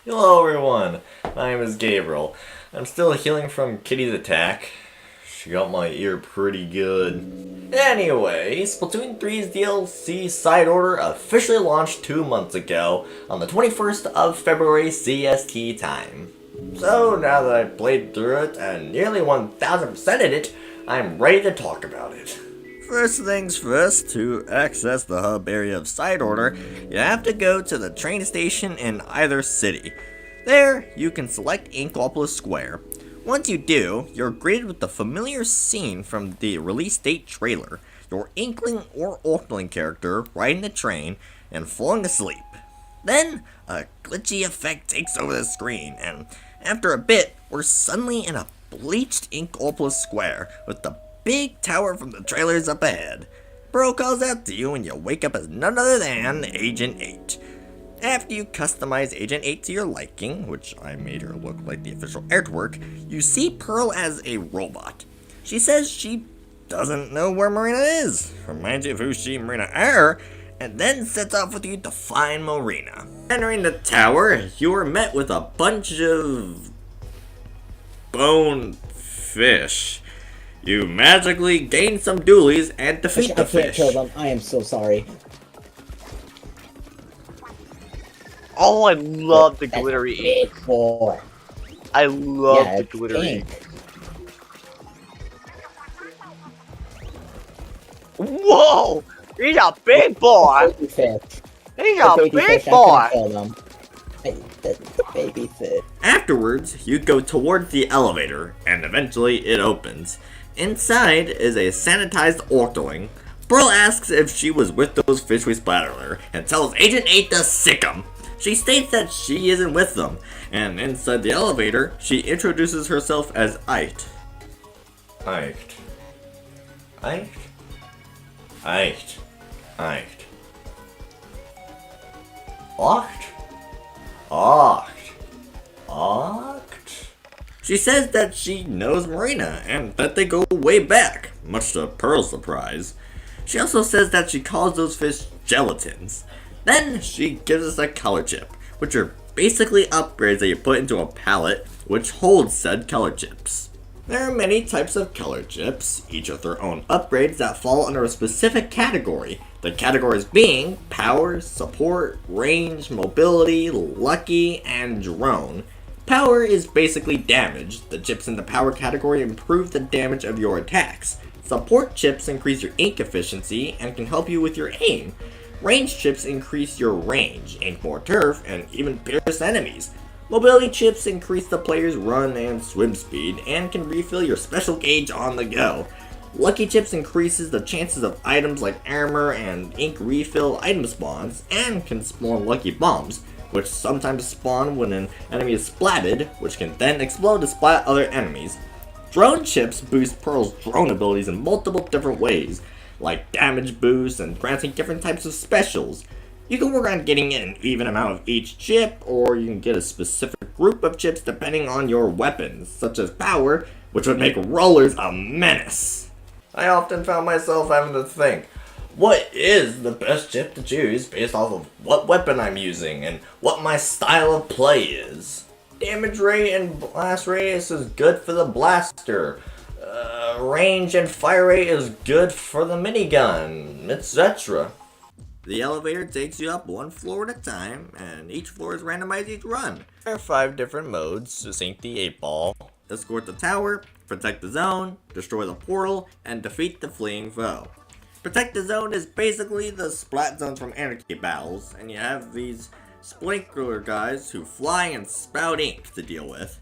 Hello everyone, my name is Gabriel. I'm still healing from Kitty's attack. She got my ear pretty good. Anyway, Splatoon 3's DLC Side Order officially launched 2 months ago on the 21st of February CST time. So now that I've played through it and nearly 1000%ed it, I'm ready to talk about it. First things first, to access the hub area of Side Order, you have to go to the train station in either city. There, you can select Inkopolis Square. Once you do, you're greeted with the familiar scene from the release date trailer, your Inkling or Orkling character riding the train and falling asleep. Then, a glitchy effect takes over the screen, and after a bit, we're suddenly in a bleached Inkopolis Square with the big tower from the trailers up ahead. Bro calls out to you and you wake up as none other than Agent 8. After you customize Agent 8 to your liking, which I made her look like the official artwork, you see Pearl as a robot. She says she doesn't know where Marina is, reminds you of who she and Marina are, and then sets off with you to find Marina. Entering the tower, you are met with a bunch of bone fish. You magically gain some dualies and defeat the fish. I can't kill them. I am so sorry. Oh, I love the glittery ink. Big boy. I love Yeah, the it's glittery pink. ink. Whoa! He's a big boy! Baby fish. He's The a baby big fish, I boy! couldn't kill them. The baby fish. Afterwards, you go towards the elevator, and eventually it opens. Inside is a sanitized Orkling. Pearl asks if she was with those fish we splattered her, and tells Agent 8 to sick 'em. She states that she isn't with them, and inside the elevator, she introduces herself as Ait. Ait. Ait? Ait. Ait. Ocht? Ocht. Ocht? She says that she knows Marina, and that they go way back, much to Pearl's surprise. She also says that she calls those fish gelatins. Then she gives us a color chip, which are basically upgrades that you put into a pallet, which holds said color chips. There are many types of color chips, each with their own upgrades that fall under a specific category. The categories being power, support, range, mobility, lucky, and drone. Power is basically damage. The chips in the power category improve the damage of your attacks. Support chips increase your ink efficiency and can help you with your aim. Range chips increase your range, ink more turf, and even pierce enemies. Mobility chips increase the player's run and swim speed and can refill your special gauge on the go. Lucky chips increases the chances of items like armor and ink refill item spawns and can spawn lucky bombs, which sometimes spawn when an enemy is splatted, which can then explode to splat other enemies. Drone chips boost Pearl's drone abilities in multiple different ways, like damage boosts and granting different types of specials. You can work on getting an even amount of each chip, or you can get a specific group of chips depending on your weapons, such as power, which would make rollers a menace. I often found myself having to think, what is the best chip to choose based off of what weapon I'm using and what my style of play is? Damage rate and blast radius is good for the blaster. Range and fire rate is good for the minigun, etc. The elevator takes you up one floor at a time, and each floor is randomized each run. There are 5 different modes to sink the 8-ball, escort the tower, protect the zone, destroy the portal, and defeat the fleeing foe. Protect the zone is basically the splat zones from Anarchy Battles, and you have these sprinkler guys who fly and spout ink to deal with.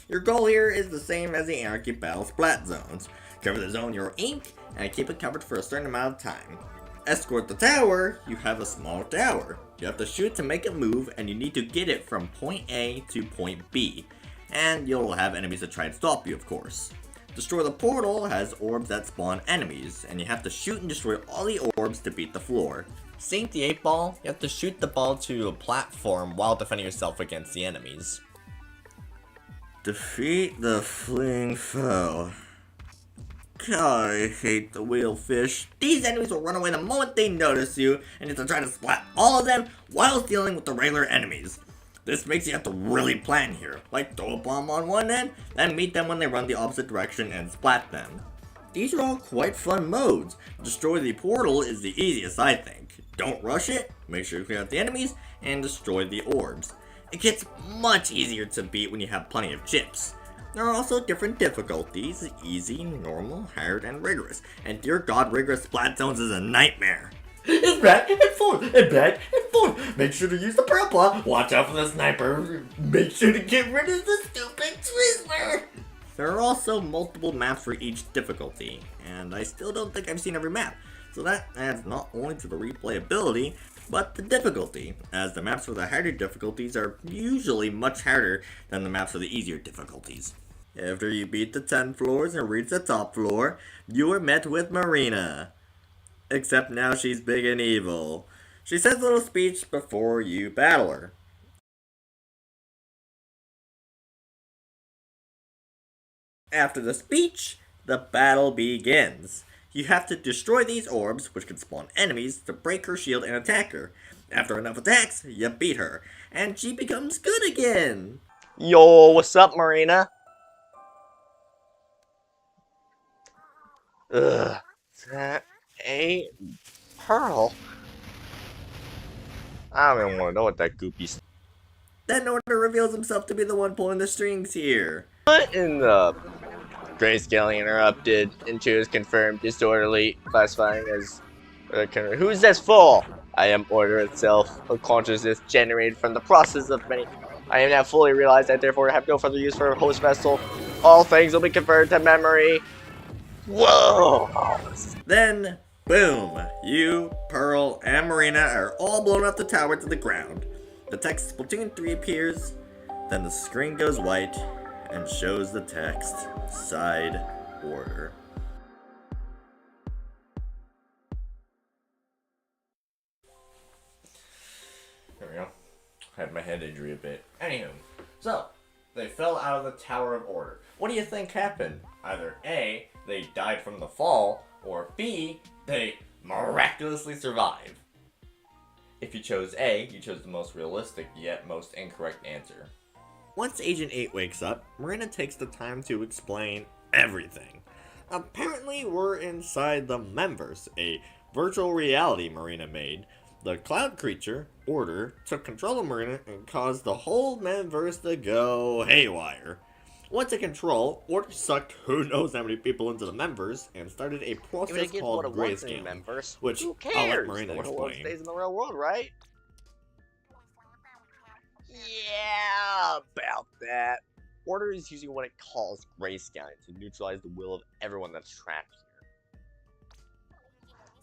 Your goal here is the same as the Anarchy Battle splat zones. Cover the zone your ink, and keep it covered for a certain amount of time. Escort the tower, you have a small tower. You have to shoot to make it move, and you need to get it from point A to point B. And you'll have enemies that try and stop you, of course. Destroy the portal has orbs that spawn enemies, and you have to shoot and destroy all the orbs to beat the floor. Sink the 8-ball, you have to shoot the ball to a platform while defending yourself against the enemies. Defeat the fleeing foe. God, I hate the whalefish. These enemies will run away the moment they notice you, and you have to try to splat all of them while dealing with the regular enemies. This makes you have to really plan here, like throw a bomb on one end, then meet them when they run the opposite direction and splat them. These are all quite fun modes. Destroy the portal is the easiest, I think. Don't rush it, make sure you clear out the enemies, and destroy the orbs. It gets much easier to beat when you have plenty of chips. There are also different difficulties: easy, normal, hard, and rigorous. And dear god, rigorous splat zones is a nightmare. It's back and forth, and back and forth. Make sure to use the pearl claw. Watch out for the sniper. Make sure to get rid of the stupid Twizzler. There are also multiple maps for each difficulty, and I still don't think I've seen every map. So that adds not only to the replayability, but the difficulty, as the maps for the harder difficulties are usually much harder than the maps for the easier difficulties. After you beat the 10 floors and reach the top floor, you are met with Marina. Except now she's big and evil. She says a little speech before you battle her. After the speech, the battle begins. You have to destroy these orbs, which can spawn enemies, to break her shield and attack her. After enough attacks, you beat her, and she becomes good again. Yo, what's up, Marina? Ugh, that a pearl? I don't even want to know what that goopy. Then Order reveals himself to be the one pulling the strings here. What in the? Grayscaling interrupted. Into is confirmed. Disorderly. Classifying as. Who's this fool? I am Order itself. A consciousness generated from the process of many. I am now fully realized that therefore have no further use for a host vessel. All things will be converted to memory. Whoa! Then, boom! You, Pearl, and Marina are all blown off the tower to the ground. The text Splatoon 3 appears, then the screen goes white and shows the text Side Order. There we go. Had my head injury a bit. Anywho, so they fell out of the Tower of Order. What do you think happened? Either A, they died from the fall, or B, they miraculously survived. If you chose A, you chose the most realistic yet most incorrect answer. Once Agent 8 wakes up, Marina takes the time to explain everything. Apparently, we're inside the Memverse, a virtual reality Marina made. The cloud creature, Order, took control of Marina and caused the whole Memverse to go haywire. Once in control, Order sucked who knows how many people into the Memverse and started a process called Grayscaling, which I'll let Marina explain. Stays in the real world, right? Yeah, about that. Order is using what it calls grayscaling to neutralize the will of everyone that's trapped here.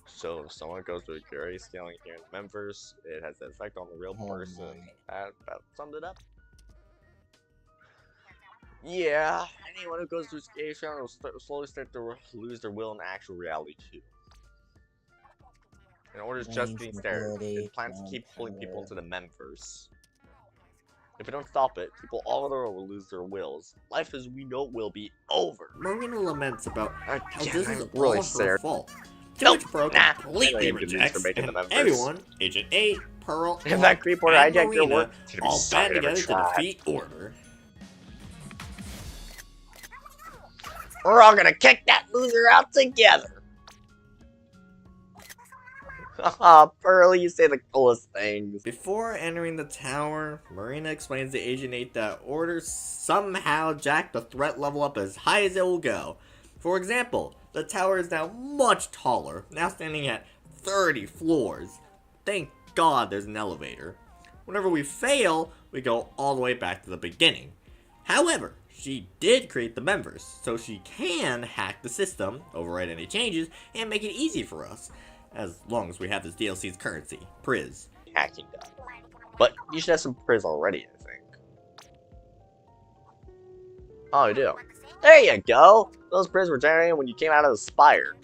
So if someone goes through grayscaling here in the Memverse, it has an effect on the real person. That about summed it up. Yeah, anyone who goes through grayscaling will slowly start to lose their will in actual reality too. And Order's just getting started. It plans to keep pulling people into the Memverse. If we don't stop it, people all over the world will lose their wills. Life as we know it will be over. Marina laments about how this is really all her sad. fault. Nope, Which Pearl nah. completely rejects, and everyone, Agent 8, Pearl, And that creep Order and hijacked your Marina, work. all band together to defeat Order. We're all gonna kick that loser out together. Haha, Pearl, you say the coolest things. Before entering the tower, Marina explains to Agent 8 that Order somehow jacked the threat level up as high as it will go. For example, the tower is now much taller, now standing at 30 floors. Thank God there's an elevator. Whenever we fail, we go all the way back to the beginning. However, she did create the Memverse, so she can hack the system, override any changes, and make it easy for us. As long as we have this DLC's currency, Priz. Hacking done. But you should have some Priz already, I think. Oh, you do. There you go! Those Priz were generated when you came out of the Spire.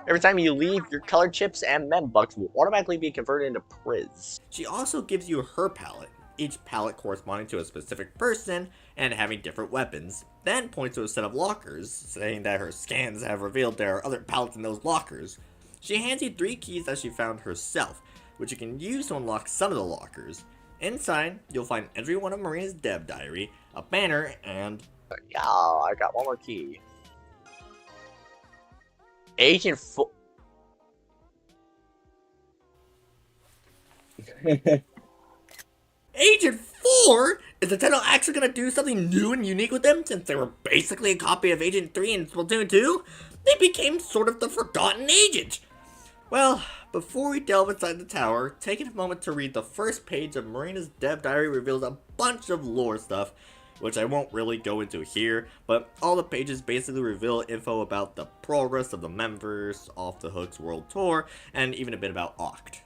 Every time you leave, your colored chips and Membucks will automatically be converted into Priz. She also gives you her palette, each palette corresponding to a specific person and having different weapons, then points to a set of lockers, saying that her scans have revealed there are other palettes in those lockers. She hands you 3 keys that she found herself, which you can use to unlock some of the lockers. Inside, you'll find every one of Marina's dev diary, a banner, and Yeah, I got one more key. Agent Fo- Agent 4? Is Nintendo actually gonna do something new and unique with them since they were basically a copy of Agent 3 and Splatoon 2? They became sort of the forgotten agent. Well, before we delve inside the tower, taking a moment to read the first page of Marina's dev diary reveals a bunch of lore stuff, which I won't really go into here, but all the pages basically reveal info about the progress of the members, Off the Hook's world tour, and even a bit about Oct.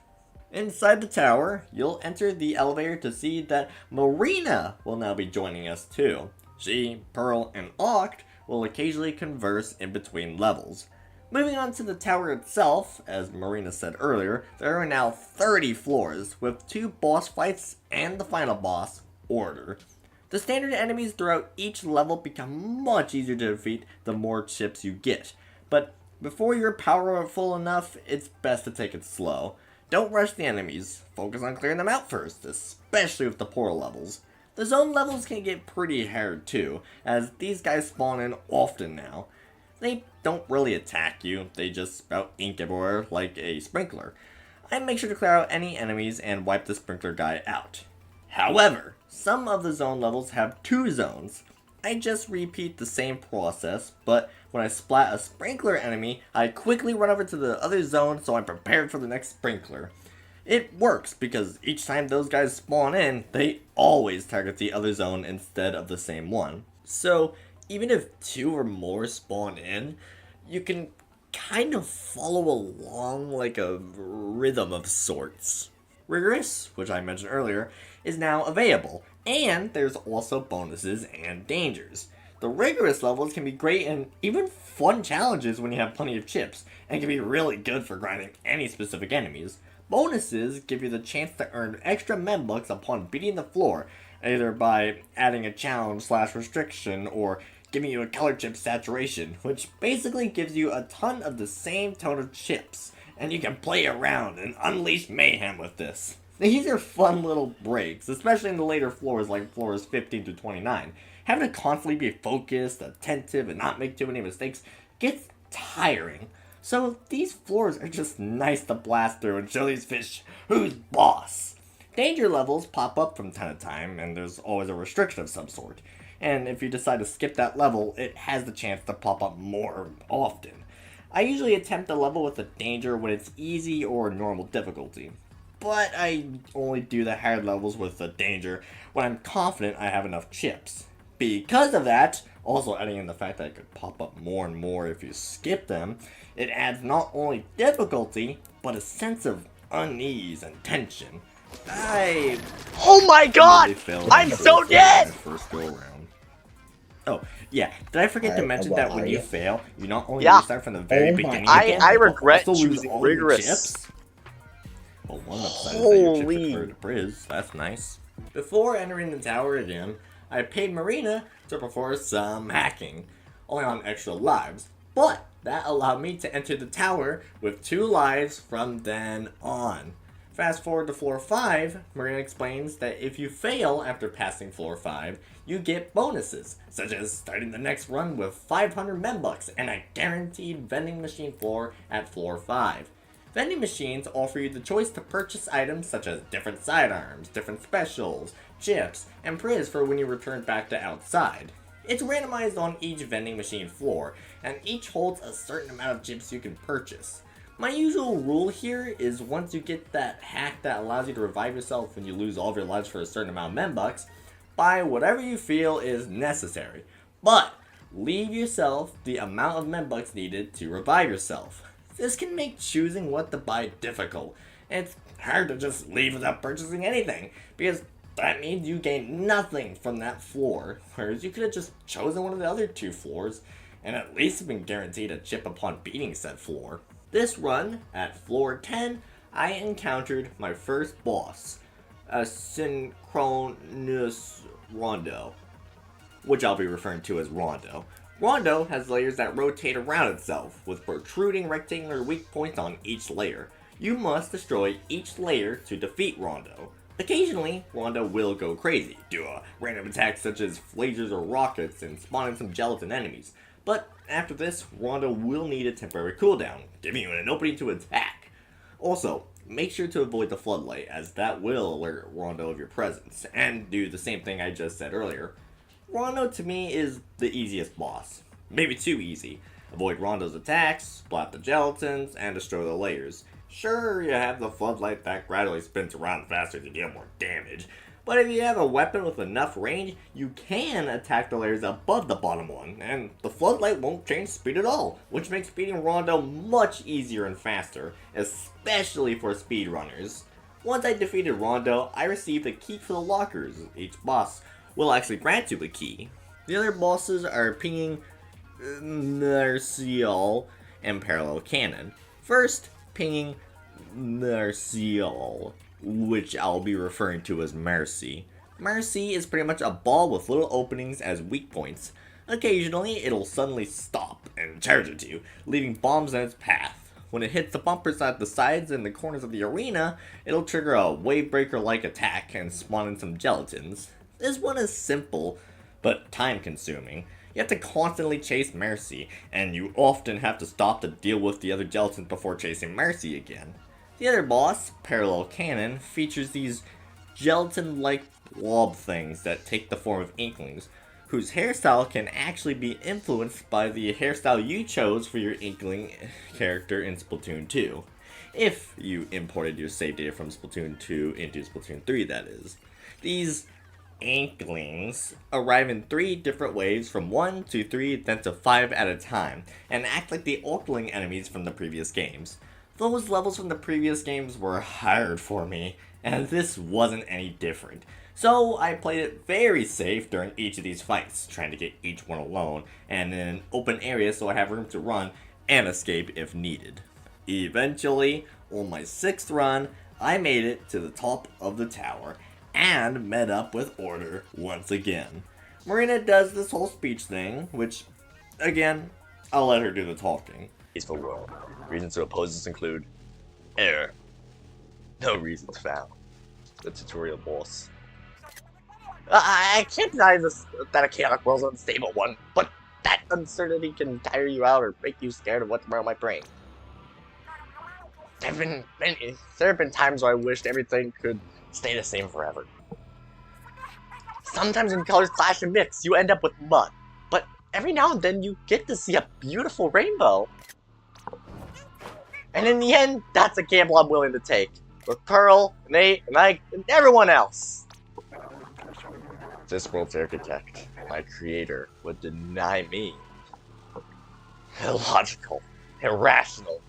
Inside the tower, you'll enter the elevator to see that Marina will now be joining us too. She, Pearl, and Oct will occasionally converse in between levels. Moving on to the tower itself, as Marina said earlier, there are now 30 floors, with 2 boss fights and the final boss, Order. The standard enemies throughout each level become much easier to defeat the more chips you get, but before you're powerful enough, it's best to take it slow. Don't rush the enemies, focus on clearing them out first, especially with the portal levels. The zone levels can get pretty hard too, as these guys spawn in often now. They don't really attack you, they just spout ink everywhere like a sprinkler. I make sure to clear out any enemies and wipe the sprinkler guy out. However, some of the zone levels have 2 zones. I just repeat the same process, but when I splat a sprinkler enemy, I quickly run over to the other zone so I'm prepared for the next sprinkler. It works because each time those guys spawn in, they always target the other zone instead of the same one. So even if 2 or more spawn in, you can kind of follow along like a rhythm of sorts. Rigorous, which I mentioned earlier, is now available, and there's also bonuses and dangers. The rigorous levels can be great and even fun challenges when you have plenty of chips, and can be really good for grinding any specific enemies. Bonuses give you the chance to earn extra membucks upon beating the floor, either by adding a challenge / restriction or giving you a color chip saturation, which basically gives you a ton of the same tone of chips, and you can play around and unleash mayhem with this. These are fun little breaks, especially in the later floors like floors 15 to 29. Having to constantly be focused, attentive, and not make too many mistakes gets tiring. So these floors are just nice to blast through and show these fish who's boss. Danger levels pop up from time to time, and there's always a restriction of some sort. And if you decide to skip that level, it has the chance to pop up more often. I usually attempt a level with a danger when it's easy or normal difficulty, but I only do the hard levels with the danger when I'm confident I have enough chips. Because of that, also adding in the fact that it could pop up more and more if you skip them, it adds not only difficulty, but a sense of unease and tension. Oh my god! I'm so dead! First go around. Oh, yeah. Did I forget to mention that when you fail, you not only restart from the very beginning again, I regret also lose choosing all rigorous. your chips? Well, one upside is that your chips are clear to Priz. That's nice. Before entering the tower again, I paid Marina to perform some hacking, only on extra lives, but that allowed me to enter the tower with 2 lives from then on. Fast forward to floor 5, Marina explains that if you fail after passing floor 5, you get bonuses, such as starting the next run with 500 membucks and a guaranteed vending machine floor at floor 5. Vending machines offer you the choice to purchase items such as different sidearms, different specials, chips, and priz for when you return back to outside. It's randomized on each vending machine floor, and each holds a certain amount of chips you can purchase. My usual rule here is once you get that hack that allows you to revive yourself when you lose all of your lives for a certain amount of membucks, buy whatever you feel is necessary, but leave yourself the amount of membucks needed to revive yourself. This can make choosing what to buy difficult, and it's hard to just leave without purchasing anything, because that means you gain nothing from that floor, whereas you could have just chosen one of the other 2 floors, and at least been guaranteed a chip upon beating said floor. This run, at floor 10, I encountered my first boss, a synchronous rondo, which I'll be referring to as Rondo. Rondo has layers that rotate around itself, with protruding rectangular weak points on each layer. You must destroy each layer to defeat Rondo. Occasionally, Rondo will go crazy, do a random attack such as lasers or rockets and spawn in some gelatin enemies. But after this, Rondo will need a temporary cooldown, giving you an opening to attack. Also, make sure to avoid the floodlight, as that will alert Rondo of your presence, and do the same thing I just said earlier. Rondo to me is the easiest boss. Maybe too easy. Avoid Rondo's attacks, splat the gelatins, and destroy the layers. Sure, you have the floodlight that gradually spins around faster to deal more damage, but if you have a weapon with enough range, you can attack the layers above the bottom one, and the floodlight won't change speed at all, which makes beating Rondo much easier and faster, especially for speedrunners. Once I defeated Rondo, I received a key for the lockers. Each boss will actually grant you a key. The other bosses are pinging Gribriel and Parallel Cannon. First, pinging Gribriel, which I'll be referring to as Mercy. Mercy is pretty much a ball with little openings as weak points. Occasionally, it'll suddenly stop and charge at you, leaving bombs in its path. When it hits the bumpers at the sides and the corners of the arena, it'll trigger a wave breaker-like attack and spawn in some gelatins. This one is simple, but time-consuming. You have to constantly chase Mercy, and you often have to stop to deal with the other gelatins before chasing Mercy again. The other boss, Parallel Cannon, features these gelatin-like blob things that take the form of Inklings, whose hairstyle can actually be influenced by the hairstyle you chose for your Inkling character in Splatoon 2. If you imported your save data from Splatoon 2 into Splatoon 3, that is. These Inklings arrive in 3 different waves from 1 to 3 then to 5 at a time, and act like the Inkling enemies from the previous games. Those levels from the previous games were hard for me, and this wasn't any different. So I played it very safe during each of these fights, trying to get each one alone, and in an open area so I have room to run and escape if needed. Eventually, on my 6th run, I made it to the top of the tower, and met up with Order once again. Marina does this whole speech thing, which, again, I'll let her do the talking. Peaceful world. Reasons to oppose this include error. No reasons found. The tutorial boss. I can't deny this, that a chaotic world's an unstable one, but that uncertainty can tire you out or make you scared of what tomorrow might bring. There have been times where I wished everything could stay the same forever. Sometimes when colors clash and mix, you end up with mud. But every now and then you get to see a beautiful rainbow. And in the end, that's a gamble I'm willing to take. With Pearl, Nate, and Ike, and everyone else. This world's architect, my creator, would deny me. Illogical, irrational,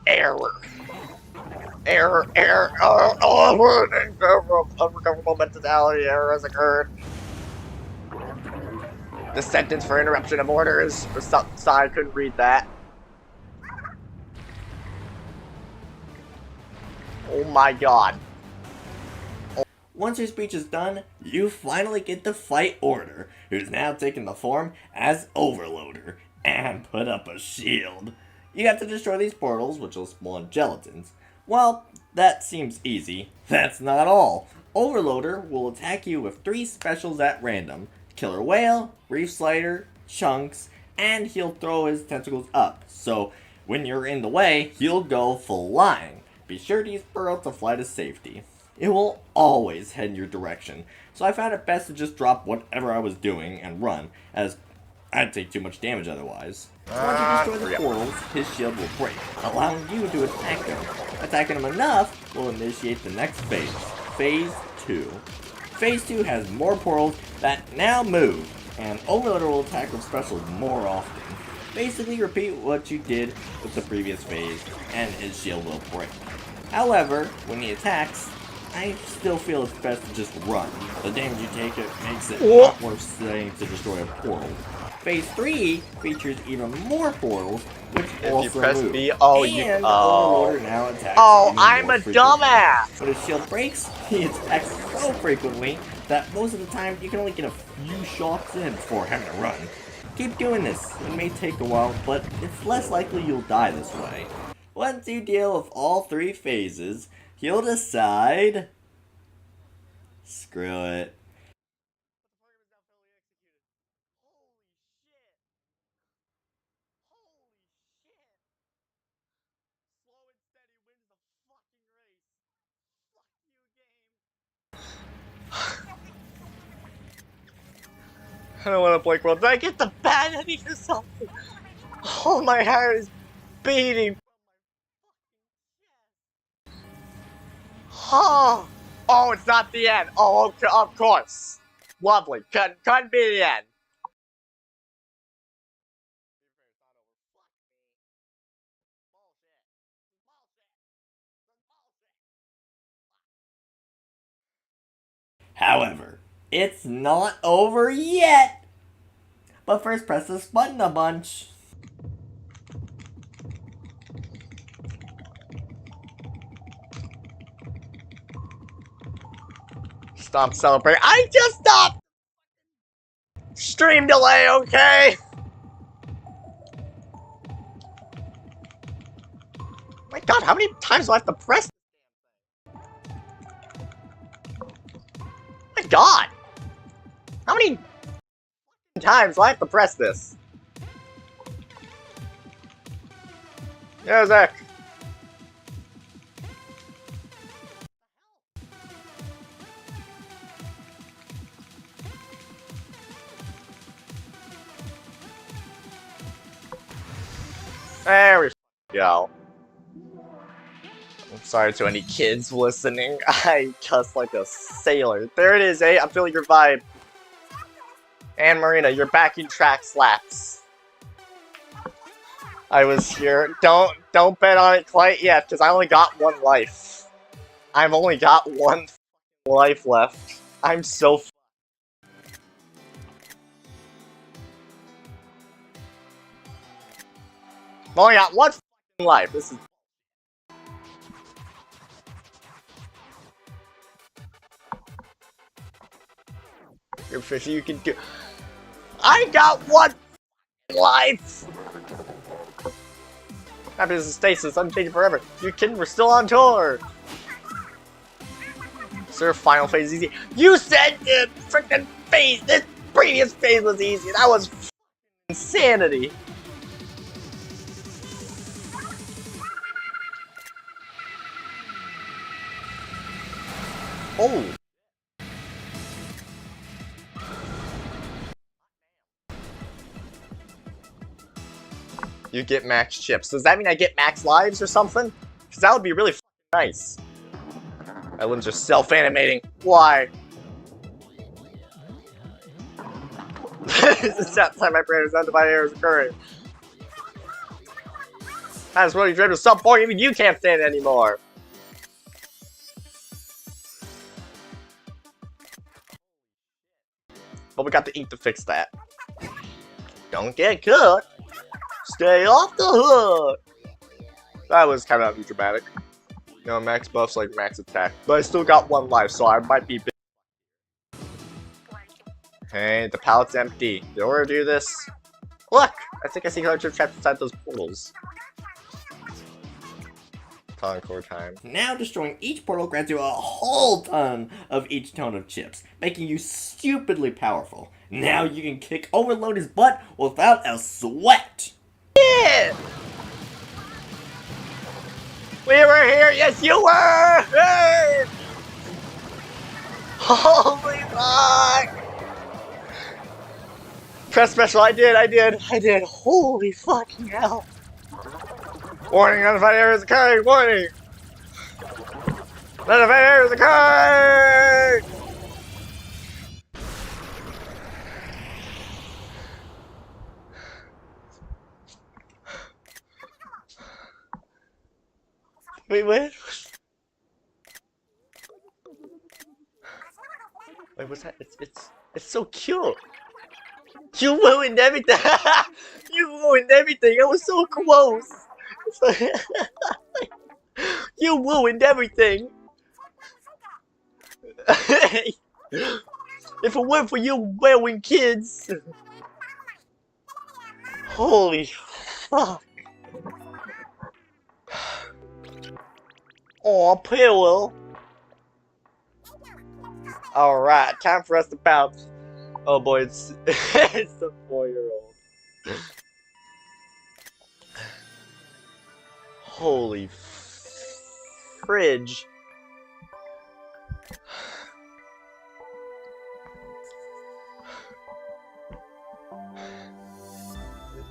error, unrecoverable mentality error has occurred. The sentence for interruption of orders, sorry, I couldn't read that. Oh my god. Once your speech is done, you finally get to fight Order, who's now taken the form as Overloader, and put up a shield. You have to destroy these portals, which will spawn gelatins. Well, that seems easy. That's not all. Overloader will attack you with 3 specials at random. Killer Whale, Reef Slider, Chunks, and he'll throw his tentacles up. So, when you're in the way, he'll go flying. Be sure to use Pearl to fly to safety. It will always head in your direction, so I found it best to just drop whatever I was doing and run, as I'd take too much damage otherwise. Once you destroy the portals, his shield will break, allowing you to attack him. Attacking him enough will initiate the next phase, Phase 2. Phase 2 has more portals that now move, and Overloader will attack with specials more often. Basically repeat what you did with the previous phase, and his shield will break. However, when he attacks, I still feel it's best to just run. The damage you take makes it not worth staying to destroy a portal. Phase 3 features even more portals, which also move. B, Overloader now attacks I'm a dumbass! When his shield breaks, he attacks so frequently that most of the time you can only get a few shots in before having to run. Keep doing this. It may take a while, but it's less likely you'll die this way. Once you deal with all 3 phases, he'll decide Screw it. I don't want to play World. Did I get the bad ending or something? Oh, my heart is beating. Oh, oh, it's not the end. Oh, okay, of course. Lovely. Couldn't be the end. However, it's not over yet. But first, press this button a bunch. Stop celebrating. I just stopped. Stream delay, okay? My God, how many times do I have to press? My God, how many times do I have to press this? Yeah, Zach. There we go. I'm sorry to any kids listening. I cuss like a sailor. There it is, eh? I'm feeling your vibe. And Marina, your backing track slaps. I was here. Don't bet on it quite yet, because I only got one life. I've only got one life left. I'm so I've only got one life. This is your fish. You can do. I got one life. Happiness and stasis, unchanged forever. You kidding? We're still on tour. Sir, final phase is easy. You said the freaking phase. This previous phase was easy. That was insanity. Oh. You get max chips. Does that mean I get max lives or something? Because that would be really nice. My limbs are self-animating. Why? This is that time my brain is undivided errors occurring. That's what you dreamed at some point. Even you can't stand it anymore. But we got the ink to fix that. Don't get cut. Stay off the hook. That was kind of dramatic. You know, max buffs like max attack. But I still got one life, so I might be big. Hey, the pallet's empty. Did I do this? Look! I think I see another chip trapped inside those portals. Encore time. Now destroying each portal grants you a whole ton of each tone of chips, making you stupidly powerful. Now you can kick Overload's butt without a sweat. Yeah! We were here! Yes, you were! Hey! Holy fuck! Press special, I did. Holy fucking hell. Warning, unidentified errors occurring, warning! Unidentified errors occurring! Wait, what? Wait, what's that? It's so cute! You ruined everything! You ruined everything! It was so close! You ruined everything! If it weren't for you wearing kids! Holy fuck! Aw, Pillow! Alright, time for us to bounce. Oh boy, it's it's the 4-year-old. Holy fridge.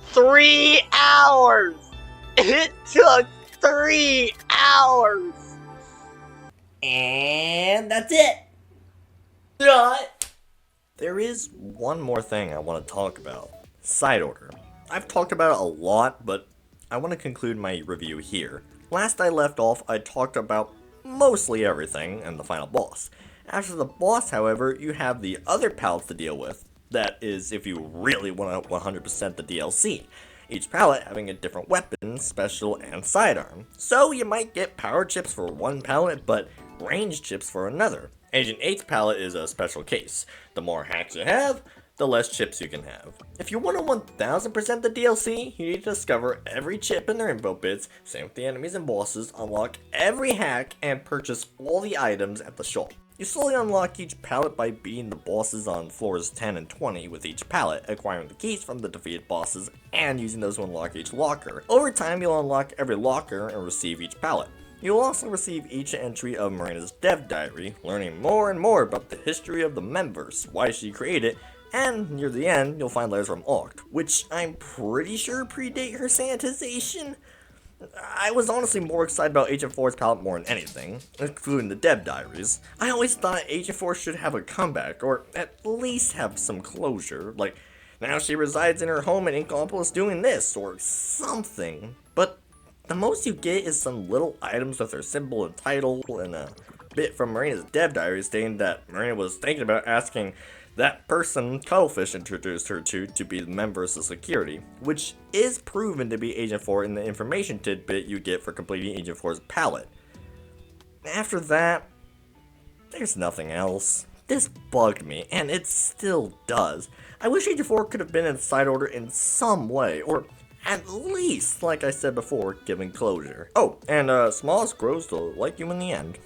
Three hours! It took 3 hours! And that's it. Dot. There is one more thing I want to talk about. Side order. I've talked about it a lot, but I want to conclude my review here. Last I left off, I talked about mostly everything and the final boss. After the boss, however, you have the other palettes to deal with. That is, if you really want to 100% the DLC. Each palette having a different weapon, special, and sidearm. So you might get power chips for one palette, but range chips for another. Agent 8's palette is a special case. The more hacks you have, the less chips you can have. If you want to 1000% the DLC, you need to discover every chip in their info bits, same with the enemies and bosses, unlock every hack, and purchase all the items at the shop. You slowly unlock each palette by beating the bosses on floors 10 and 20 with each palette, acquiring the keys from the defeated bosses, and using those to unlock each locker. Over time, you'll unlock every locker and receive each palette. You'll also receive each entry of Marina's dev diary, learning more and more about the history of the members, why she created, and near the end, you'll find letters from Oct, which I'm pretty sure predate her sanitization. I was honestly more excited about Agent 4's palette more than anything, including the dev diaries. I always thought Agent 4 should have a comeback, or at least have some closure, like now she resides in her home in Inkopolis doing this, or something. But the most you get is some little items with her symbol and title, and a bit from Marina's dev diary stating that Marina was thinking about asking that person Cuttlefish introduced her to be the members of security, which is proven to be Agent 4 in the information tidbit you get for completing Agent 4's palette. After that, there's nothing else. This bugged me, and it still does. I wish Agent 4 could have been in side order in some way, or at least, like I said before, giving closure. Oh, and smallest grows to like you in the end.